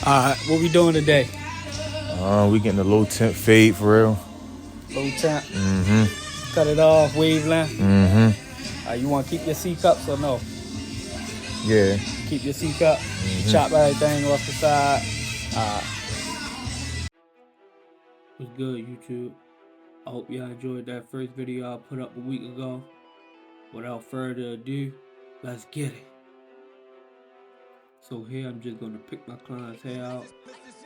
Alright, what we doing today? We getting a low temp fade for real. Low temp. Cut it off, wavelength. You want to keep your C cups or no? Yeah. Keep your C cup. Chop everything off the side. What's good, YouTube? I hope y'all enjoyed that first video I put up a week ago. Without further ado, let's get it. So here I'm just going to pick my client's hair out.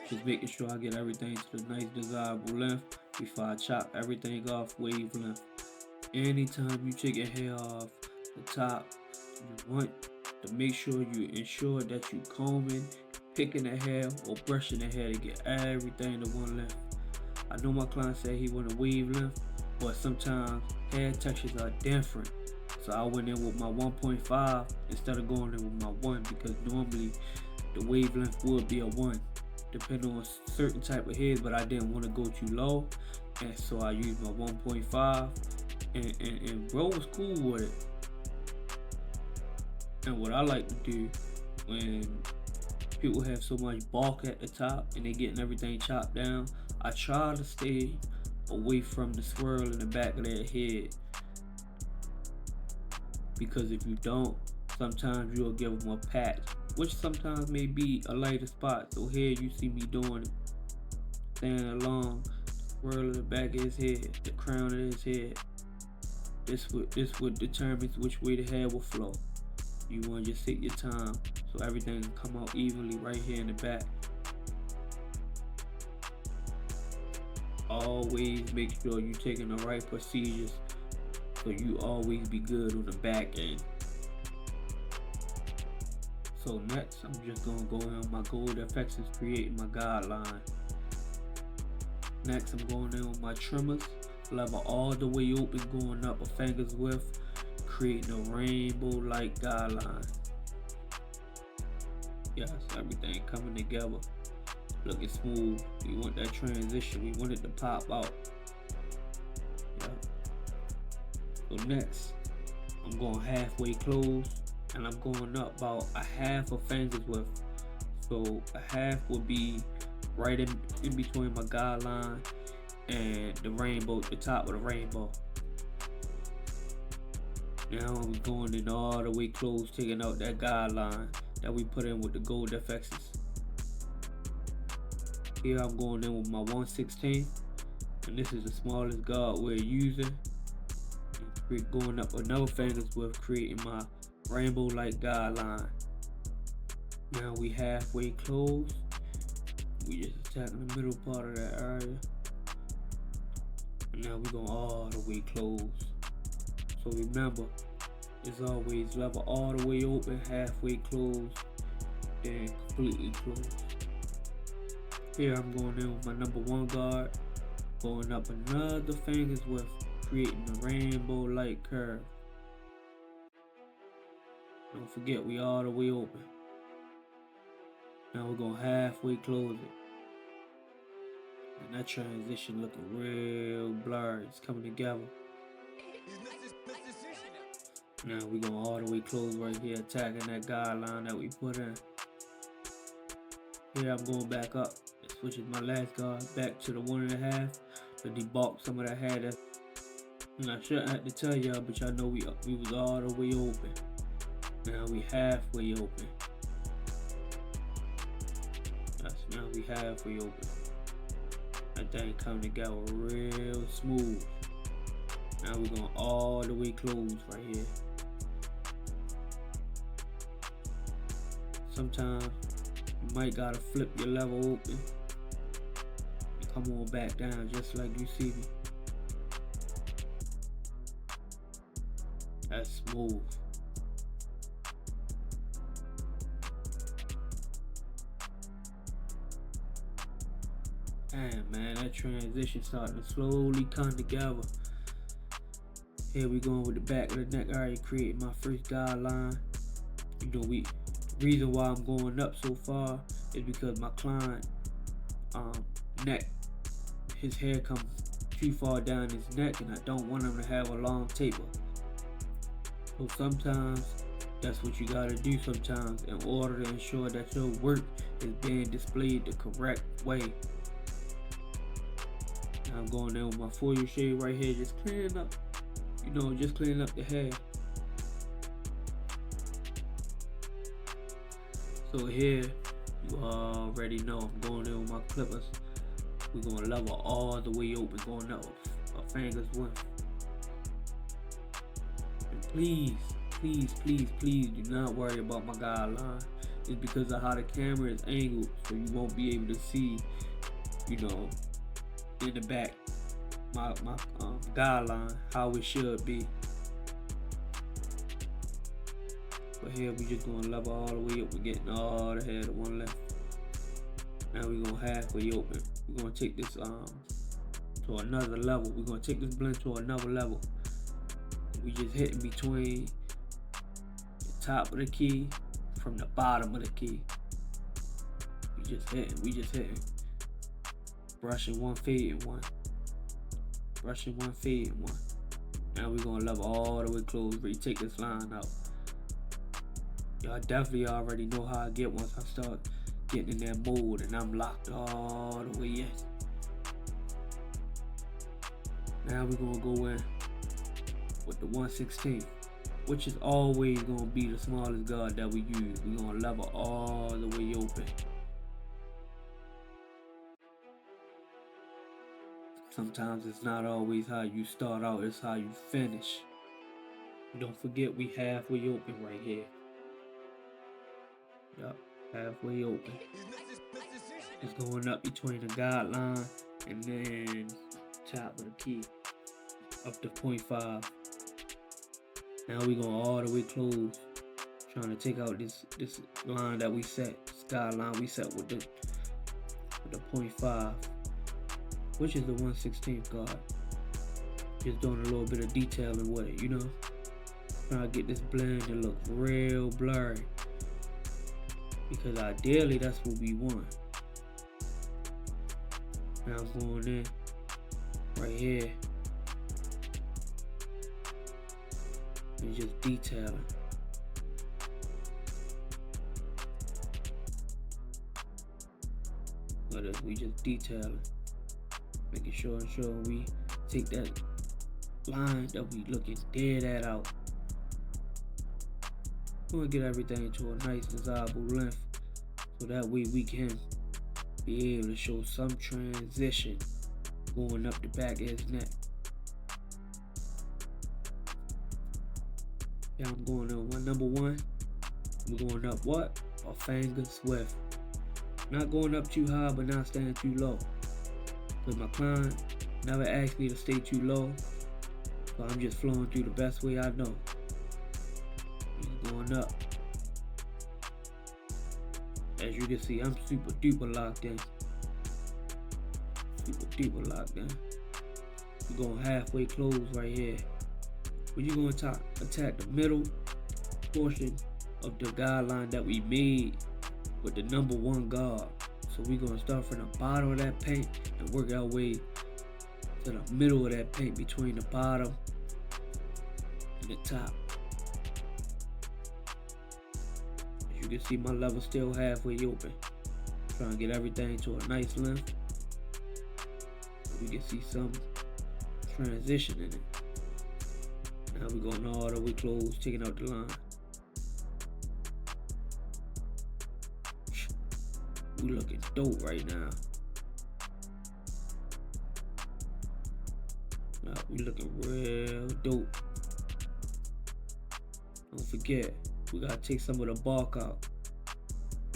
Just making sure I get everything to the nice desirable length before I chop everything off wavelength. Anytime you take your hair off the top, you want to make sure you ensure that you combing, picking the hair, or brushing the hair to get everything to one length. I know my client said he wanted wavelength, but sometimes hair textures are different. So I went in with my 1.5 instead of going in with my 1, because normally the wavelength would be a 1 depending on certain type of hairs, but I didn't want to go too low, and so I used my 1.5 and bro was cool with it. And what I like to do when people have so much bulk at the top and they getting everything chopped down, I try to stay away from the swirl in the back of their head. Because if you don't, sometimes you'll give them a patch, which sometimes may be a lighter spot. So here you see me doing it, staying along, swirl in the back of his head, the crown of his head. This would determine which way the hair will flow. You want to just take your time so everything can come out evenly right here in the back. Always make sure you're taking the right procedures, so you always be good on the back end. So next, I'm just gonna go in on my gold effects and create my guideline. Next, I'm going in with my trimmers, level all the way open, going up a finger's width, creating a rainbow-like guideline. Yes, everything coming together, looking smooth. We want that transition. We want it to pop out. Yeah. So next, I'm going halfway close, and I'm going up about a half a finger's width. So a half will be right in between my guideline and the rainbow, the top of the rainbow. Now I'm going in all the way close, taking out that guideline that we put in with the gold FXs. Here I'm going in with my 1/16, and this is the smallest guard we're using. Going up another finger's width, creating my rainbow-like guideline. Now we halfway close. We just attacking the middle part of that area. And now we're going all the way close. So remember, it's always level all the way open, halfway closed, and completely closed. Here I'm going in with my number 1 guard, going up another finger's width, creating a rainbow-like curve. Don't forget, we all the way open. Now we're going to halfway close it. And that transition looking real blurry. It's coming together. Now we're going all the way close right here, attacking that guideline that we put in. Here I'm going back up. This switches my last guard back to the 1.5 to debulk some of that hair. And I shouldn't have to tell y'all, but y'all know we was all the way open. Now we halfway open. Now we halfway open. That thing coming together real smooth. Now we're going all the way closed right here. Sometimes you might gotta flip your level open and come on back down just like you see me. That's smooth. Damn, man, that transition starting to slowly come together. Here we going with the back of the neck. I already created my first guideline. You know, the reason why I'm going up so far is because my client neck, his hair comes too far down his neck, and I don't want him to have a long taper. So sometimes that's what you gotta do sometimes in order to ensure that your work is being displayed the correct way. Now I'm going in with my foil shade right here, just cleaning up, just cleaning up the hair. So here, you already know I'm going in with my clippers. We're going to level all the way open, going up a finger's width. And please, please, please, please do not worry about my guideline. It's because of how the camera is angled, so you won't be able to see, in the back, my guideline, how it should be. But here we just gonna level all the way up. We're getting all the hair to one left. Now we're gonna halfway open. We're gonna take this to another level. We're gonna take this blend to another level. We just hitting between the top of the key from the bottom of the key. We just hitting. Brushing one, fading one. Brushing one, fading one. Now we're gonna level all the way close. Really take this line out. Y'all definitely already know how I get once I start getting in that mode and I'm locked all the way in. Now we're gonna go in with the 1/16, which is always gonna be the smallest guard that we use. We're gonna level all the way open. Sometimes it's not always how you start out, it's how you finish. Don't forget we halfway open right here. Yup, halfway open. It's going up between the guideline and then top of the key up to 0.5. Now we going all the way close, trying to take out this line that we set, this guideline we set with the 0.5, which is the 1/16 guard. Just doing a little bit of detailing with it, trying to get this blend to look real blurry, because ideally that's what we want. Now I'm going in right here and just detailing. We just detailing, making sure we take that line that we looking dead at out. We're gonna get everything to a nice desirable length, so that way we can be able to show some transition going up the back of his neck. Yeah, I'm going on number one. We're going up what? A finger's width. Not going up too high, but not staying too low. Because my client never asked me to stay too low, so I'm just flowing through the best way I know. He's going up. As you can see, I'm super duper locked in. Super duper locked in. We're going halfway close right here. When you're going to attack the middle portion of the guideline that we made with the number one guard. So we're going to start from the bottom of that paint and work our way to the middle of that paint, between the bottom and the top. As you can see, my level still halfway open. Trying to get everything to a nice length, so we can see some transition in it. Now we're going all the way close, taking out the line. We looking dope right now. Now we looking real dope. Don't forget, we gotta take some of the bark out.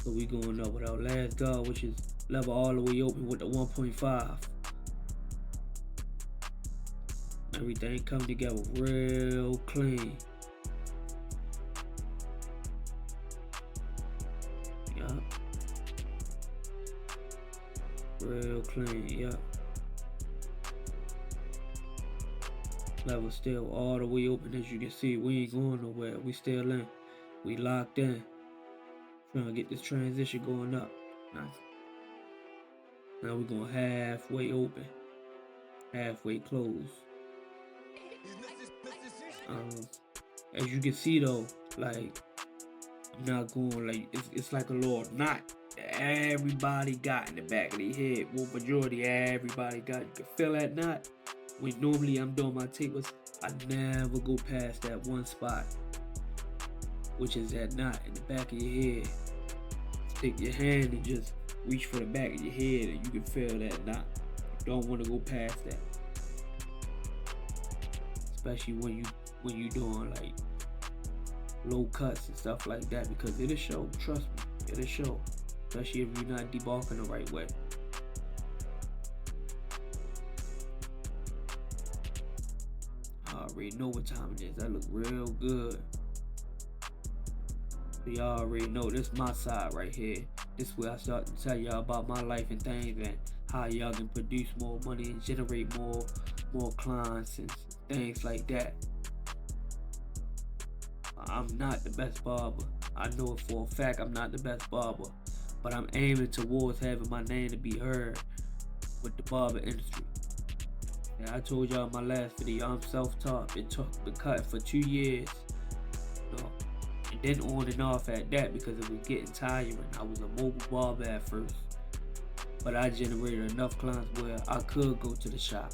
So we going up with our last guard, which is level all the way open with the 1.5. Everything come together real clean. Yup. Real clean, yup. Level still all the way open. As you can see, we ain't going nowhere. We still in. We locked in. Trying to get this transition going up. Nice. Now we're going halfway open. Halfway closed. As you can see though, like, I'm not going, like, it's like a little knot everybody got in the back of their head. Well, majority everybody got. You can feel that knot. When normally I'm doing my tapers, I never go past that one spot, which is that knot in the back of your head. Take your hand and just reach for the back of your head, and you can feel that knot. You don't want to go past that, especially when you doing like low cuts and stuff like that, because it'll show. Trust me, it'll show, especially if you're not debarking the right way. I already know what time it is. That look real good. So y'all already know this my side right here. This is where I start to tell y'all about my life and things, and how y'all can produce more money and generate more clients and things like that. I'm not the best barber. I know it for a fact I'm not the best barber, but I'm aiming towards having my name to be heard with the barber industry. And I told y'all in my last video, I'm self-taught. It took the cut for 2 years. You know, and then on and off at that, because it was getting tiring. I was a mobile barber at first, but I generated enough clients where I could go to the shop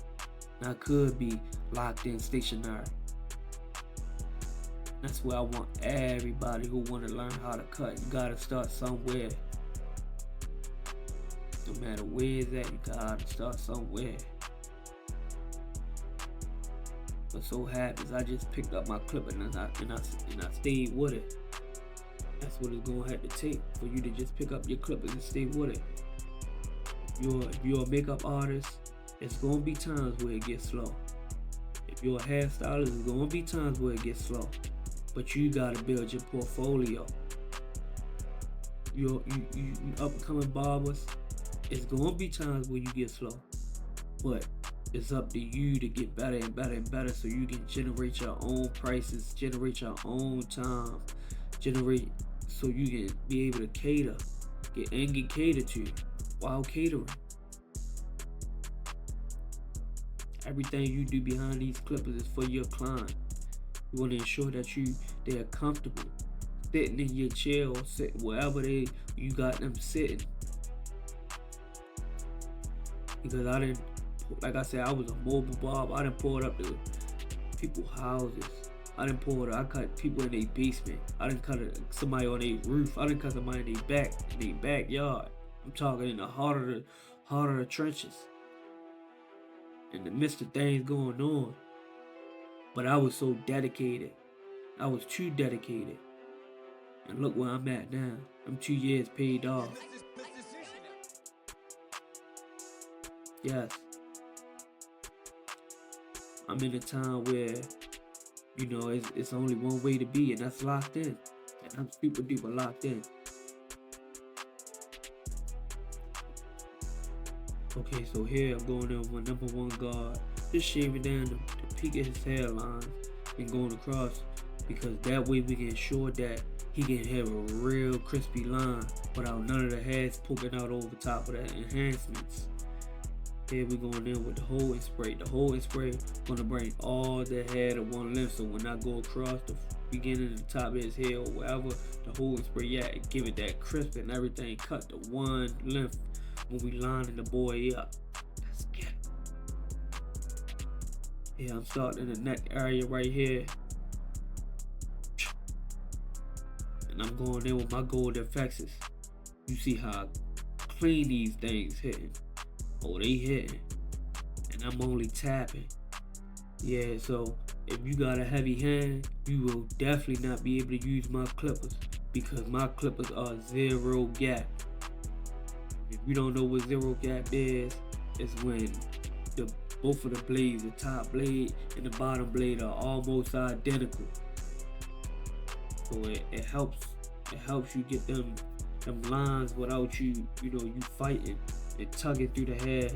and I could be locked in stationary. That's where I want everybody who want to learn how to cut. You gotta start somewhere. No matter where it's at, you gotta start somewhere. What so happens, I just picked up my clipper and I stayed with it. That's what it's gonna have to take for you to just pick up your clippers and stay with it. If you're a makeup artist, it's gonna be times where it gets slow. If you're a hairstylist, it's gonna be times where it gets slow. But you gotta build your portfolio. You up-and-coming barbers, it's gonna be times where you get slow. But it's up to you to get better and better and better, so you can generate your own prices, generate your own time, generate so you can be able to cater, get catered to while catering. Everything you do behind these clippers is for your client. You want to ensure that they're comfortable sitting in your chair or sit wherever you got them sitting. Because like I said, I was a mobile barber. I done pulled up to people's houses. I cut people in their basement. I done cut somebody on their roof. I done cut somebody in their backyard. I'm talking in the heart of the trenches, in the midst of things going on. But I was so dedicated. I was too dedicated. And look where I'm at now. I'm 2 years paid off. Yes. I'm in a time where, you know, it's only one way to be, and that's locked in. And I'm super duper locked in. Okay, so here I'm going in with my number one guard. Just shaving down the peak of his hairline and going across, because that way we can ensure that he can have a real crispy line without none of the hairs poking out over top of the enhancements. Here we going in with the hold and spray. The hold and spray gonna bring all the hair to one length, so when I go across the beginning of the top of his hair or wherever the hold and spray at, give it that crisp and everything cut to one length when we lining the boy up. Let's get it. Yeah, I'm starting in the neck area right here. And I'm going in with my gold effects. You see how clean these things hitting. Oh, they hitting. And I'm only tapping. Yeah, so if you got a heavy hand, you will definitely not be able to use my clippers, because my clippers are zero gap. If you don't know what zero gap is, it's when both of the blades, the top blade and the bottom blade, are almost identical. So it helps you get them lines without you fighting and tugging through the hair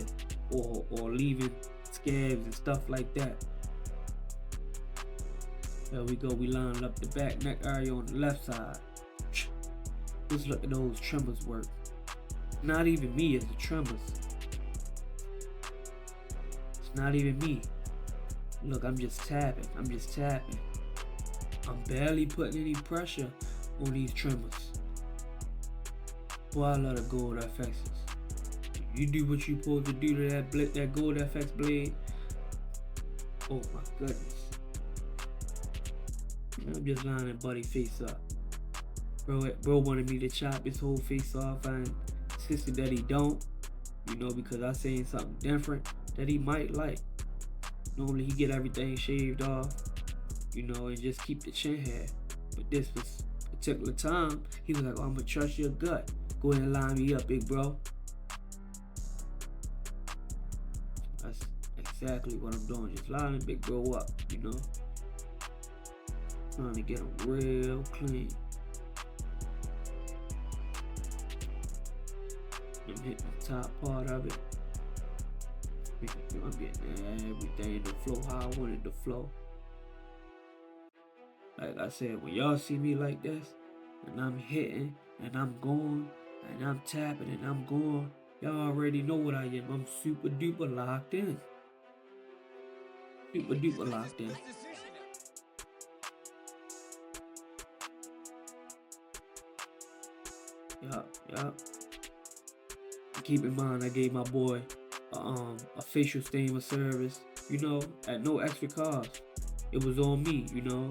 or leaving scabs and stuff like that. There we go, we lined up the back neck area on the left side. Just look at those tremors work. Not even me as the tremors. It's not even me. Look, I'm just tapping. I'm barely putting any pressure on these tremors. Boy, I love the gold FXs. You do what you supposed to do to that gold FX blade. Oh my goodness. I'm just lining buddy face up. Bro wanted me to chop his whole face off. I insisted that he don't. You know, because I seen something different that he might like. Normally he get everything shaved off, you know, and just keep the chin hair. But this particular time, he was like, oh, I'm gonna trust your gut. Go ahead and line me up, big bro. That's exactly what I'm doing. Just lining big bro up, you know. Trying to get him real clean. I'm hitting the top part of it. I'm getting everything to flow how I want it to flow. Like I said, when y'all see me like this, and I'm hitting, and I'm going, and I'm tapping, and I'm going, y'all already know what I am. I'm super duper locked in. Super duper locked in. Yup. Keep in mind, I gave my boy a facial stain of service, you know, at no extra cost. It was on me, you know.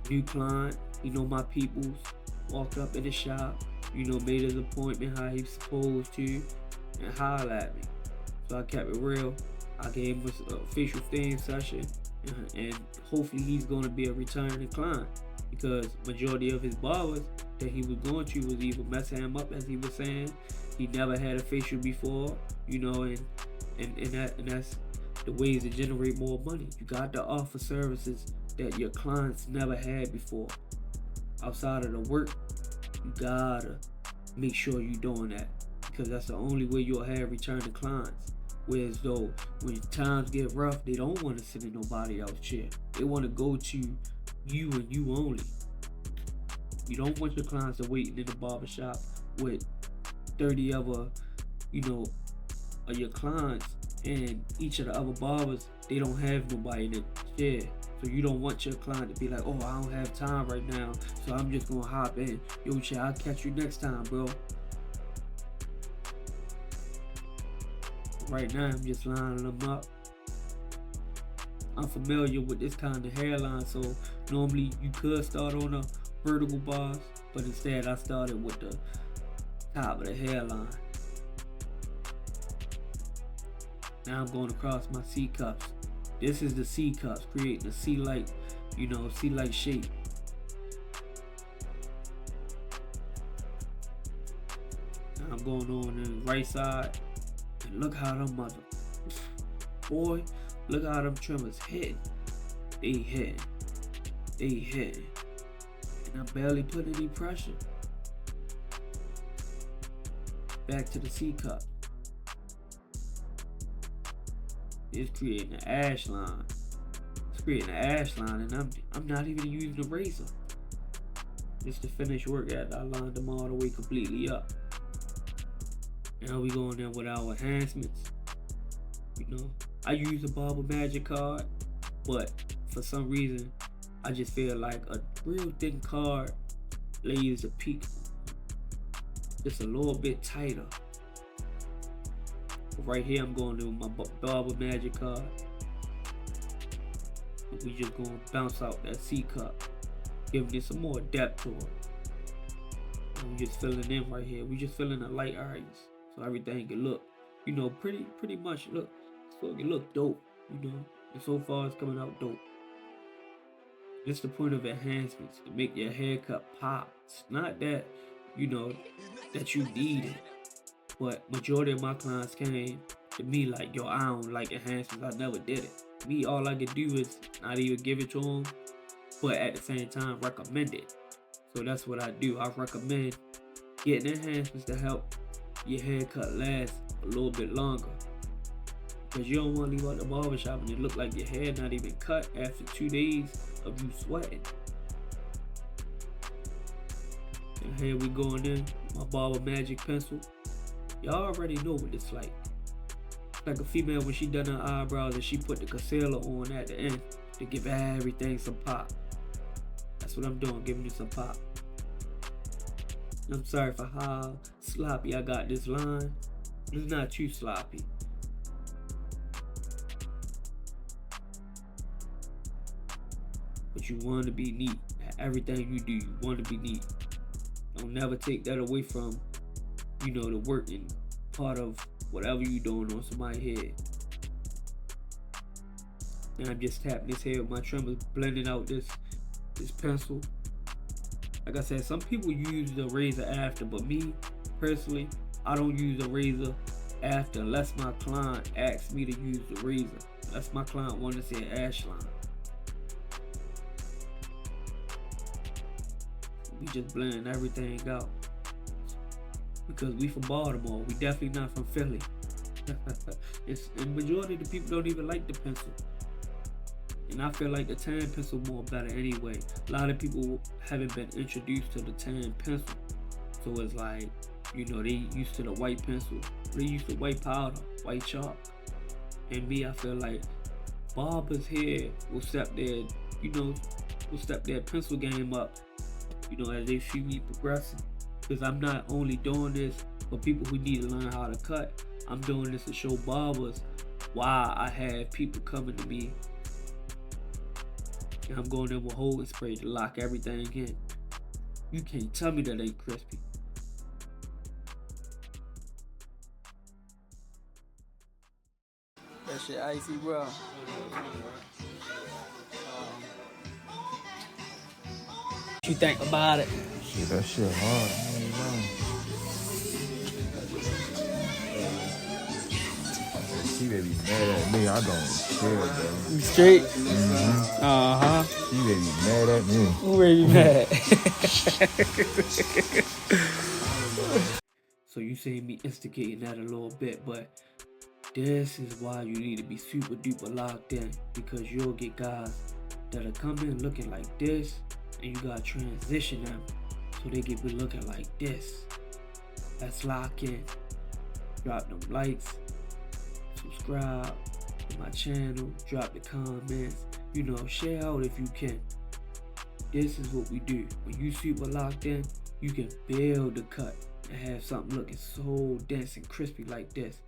New client, you know, my peoples walked up in the shop, you know, made his appointment how he's supposed to, and hollered at me. So I kept it real. I gave him a facial stain session, and hopefully he's going to be a returning client, because majority of his barbers that he was going to was either messing him up, as he was saying. He never had a facial before, you know, and that's the ways to generate more money. You got to offer services that your clients never had before. Outside of the work, you gotta make sure you're doing that, because that's the only way you'll have returning clients. Whereas though, when times get rough, they don't want to sit in nobody else's chair. They want to go to you and you only. You don't want your clients to wait in the barbershop with 30 other, you know, of your clients, and each of the other barbers, they don't have nobody in the chair. So you don't want your client to be like, oh, I don't have time right now, so I'm just gonna hop in. Yo, Che, I'll catch you next time, bro. Right now, I'm just lining them up. I'm familiar with this kind of hairline, so normally you could start on a vertical bars, but instead I started with the top of the hairline. Now I'm going across my C cups. This is the C cups, creating a C-like, you know, C-like shape. Now I'm going on the right side, and look how them boy, look how them trimmers hitting. They hitting, and I barely put any pressure. Back to the C cup. It's creating an ash line. It's creating an ash line, and I'm not even using a razor. Just to finish work after I lined them all the way completely up. Now we going in with our enhancements. You know, I use a Barber Magic card, but for some reason, I just feel like a real thin card lays a peak just a little bit tighter. Right here, I'm going to do my Barber Magic card. We just going to bounce out that C cup, giving it some more depth to it. And we just filling in right here. We just filling the light areas, so everything can look, you know, pretty much look, so it can look dope, you know. And so far, it's coming out dope. It's the point of enhancements, to make your haircut pop. It's not that, you know, that you need it. But majority of my clients came to me like, yo, I don't like enhancements. I never did it. Me, all I could do is not even give it to them, but at the same time recommend it. So that's what I do. I recommend getting enhancements to help your haircut last a little bit longer. Because you don't want to leave out the barbershop and it look like your hair not even cut after 2 days of you sweating. And here we going in, my Barber Magic pencil. Y'all already know what it's like. Like a female when she done her eyebrows and she put the concealer on at the end to give everything some pop. That's what I'm doing, giving it some pop. I'm sorry for how sloppy I got this line. It's not too sloppy. But you want to be neat. Everything you do, you want to be neat. Don't never take that away from, you know, the working part of whatever you doing on somebody's head. And I'm just tapping this head with my trimmers, blending out this pencil. Like I said, some people use the razor after, but me personally, I don't use the razor after unless my client asks me to use the razor. Unless my client wants to see an ash line. We just blending everything out. Because we from Baltimore, we definitely not from Philly. And majority of the people don't even like the pencil. And I feel like the tan pencil more better anyway. A lot of people haven't been introduced to the tan pencil. So it's like, you know, they used to the white pencil. They used to white powder, white chalk. And me, I feel like barbers here will step their, you know, will step their pencil game up, you know, as they see me progressing. Because I'm not only doing this for people who need to learn how to cut. I'm doing this to show barbers why I have people coming to me. And I'm going in with holding spray to lock everything in. You can't tell me that ain't crispy. That shit icy, bro. What you think about it? Shit, that shit hard. She may be mad at me. I don't care, bro. You straight? Mm-hmm. Uh-huh. She may be mad at me. Who really mad? So you see me instigating that a little bit, but this is why you need to be super duper locked in, because you'll get guys that'll come in looking like this, and you gotta transition them so they get be looking like this. Let's lock in. Drop them likes, subscribe to my channel, drop the comments, you know, share out if you can. This is what we do. When you super locked in, you can build the cut and have something looking so dense and crispy like this.